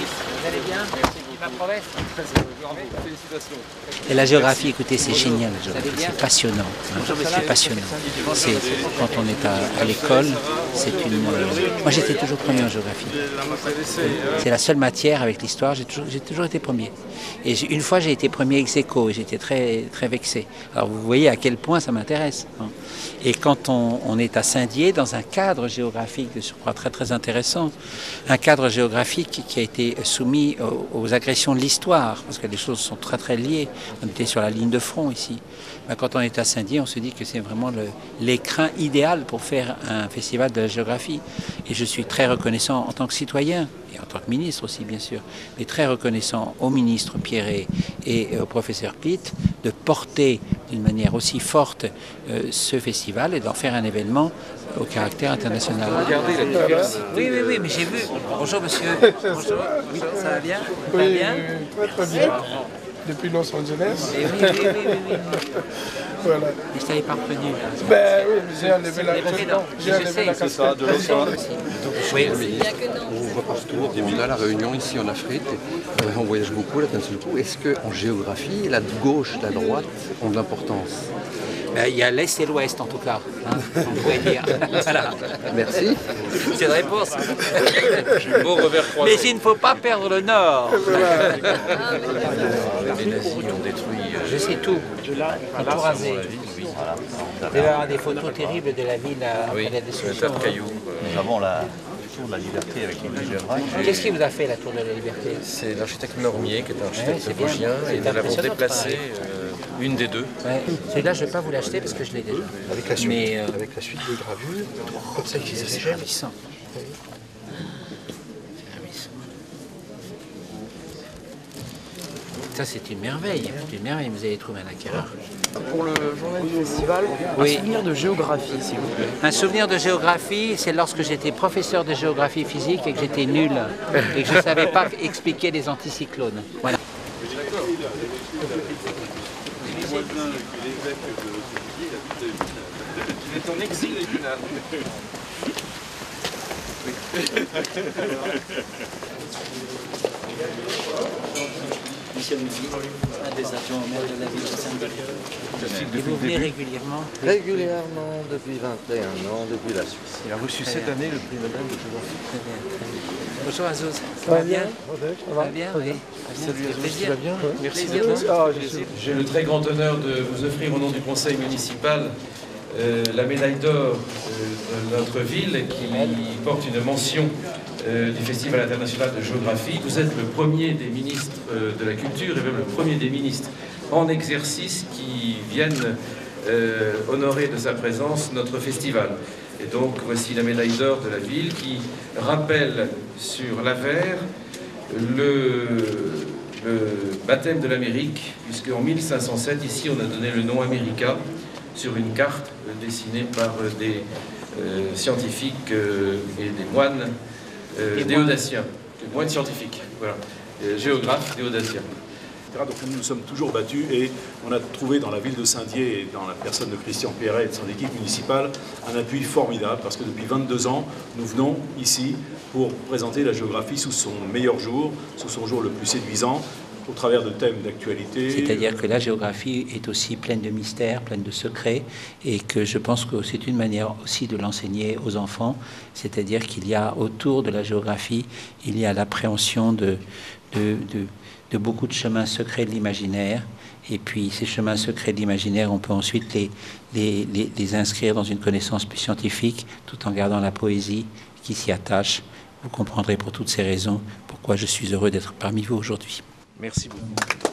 Vous allez bien? Ma promesse. Félicitations. Et la géographie, écoutez, c'est génial, la géographie, c'est passionnant. C'est passionnant. Quand on est à l'école, c'est une... Moi, j'étais toujours premier en géographie. C'est la seule matière avec l'histoire, j'ai toujours été premier. Et une fois, j'ai été premier ex aequo et j'étais très, très vexé. Alors, vous voyez à quel point ça m'intéresse. Et quand on est à Saint-Dié, dans un cadre géographique, je crois, très, très intéressant, un cadre géographique qui a été soumis aux agressions de l'histoire, parce que les choses sont très très liées. On était sur la ligne de front ici. Quand on est à Saint-Dié, on se dit que c'est vraiment l'écrin idéal pour faire un festival de la géographie. Et je suis très reconnaissant en tant que citoyen, et en tant que ministre aussi bien sûr, mais très reconnaissant au ministre Pierret et au professeur Pitt de porter d'une manière aussi forte ce festival et d'en faire un événement au caractère international. Regardez la diversité. Oui, mais j'ai vu. Bonjour monsieur. Bonjour. Ça va bien? Oui, très bien. Depuis Los Angeles. Oui. Voilà. Mais je t'avais pas reconnu. Ben oui, j'ai enlevé la C'est ça, de Los Angeles. Oui. On voit partout, on a la Réunion ici en Afrique, on voyage beaucoup là d'un seul coup. Est-ce qu'en géographie, la gauche, la droite ont de l'importance? Il y a l'Est et l'Ouest en tout cas, hein, on pourrait dire. Voilà. Merci. C'est une réponse. Beau revers croisé. Mais il ne faut pas perdre le Nord. Les nazis ont détruit. Je sais tout. Ils ont tout rasé. Vous allez avoir des photos terribles de la ville après la Un destruction. tas de cailloux. Nous avons la tour de la liberté avec les villes de Vrac. Qu'est-ce qui vous a fait la Tour de la Liberté? C'est l'architecte Normier qui est un Ouais, architecte c'est bien. vosgien et C'est nous l'avons impressionnant, déplacé une des deux. Ouais. Celui-là, je ne vais pas vous l'acheter parce que je l'ai déjà. Avec la suite, Mais, avec la suite des gravures, comme ça qu'ils c'est ravissant. Ça, c'est une merveille. C'est une merveille. Vous allez trouver un acquéreur. Pour le journal du festival, Oui. un souvenir de géographie, s'il vous plaît. Un souvenir de géographie, c'est lorsque j'étais professeur de géographie physique et que j'étais nul et que je ne savais pas expliquer les anticyclones. Voilà. Il est en exil régional. Michel Moudy, un des adjoints au maire de la ville de Saint-Dié. Et vous venez régulièrement? régulièrement depuis 21 ans, depuis la Suisse. Il a reçu cette année le prix Nobel de géographie. Très bien, très bien. Bonjour Azouz, ça va bien? Ça va bien, oui. Salut Azouz, tu vas bien? Merci Plaisir, beaucoup. non? J'ai le très grand honneur de vous offrir au nom du conseil municipal la médaille d'or de notre ville qui porte une mention du Festival international de géographie. Vous êtes le premier des ministres de la culture et même le premier des ministres en exercice qui viennent honorer de sa présence notre festival. Et donc voici la médaille d'or de la ville qui rappelle sur l'avers le baptême de l'Amérique, puisque en 1507, ici, on a donné le nom America sur une carte dessinée par des scientifiques et des moines déodatiens, des moines scientifiques, voilà, géographes déodatiens. Donc nous nous sommes toujours battus et on a trouvé dans la ville de Saint-Dié et dans la personne de Christian Pierret et de son équipe municipale un appui formidable parce que depuis 22 ans, nous venons ici pour présenter la géographie sous son meilleur jour, sous son jour le plus séduisant, au travers de thèmes d'actualité. C'est-à-dire que la géographie est aussi pleine de mystères, pleine de secrets, et que je pense que c'est une manière aussi de l'enseigner aux enfants, c'est-à-dire qu'il y a autour de la géographie, il y a l'appréhension de beaucoup de chemins secrets de l'imaginaire, et puis ces chemins secrets de l'imaginaire, on peut ensuite les inscrire dans une connaissance plus scientifique, tout en gardant la poésie qui s'y attache. Vous comprendrez pour toutes ces raisons pourquoi je suis heureux d'être parmi vous aujourd'hui. Merci beaucoup.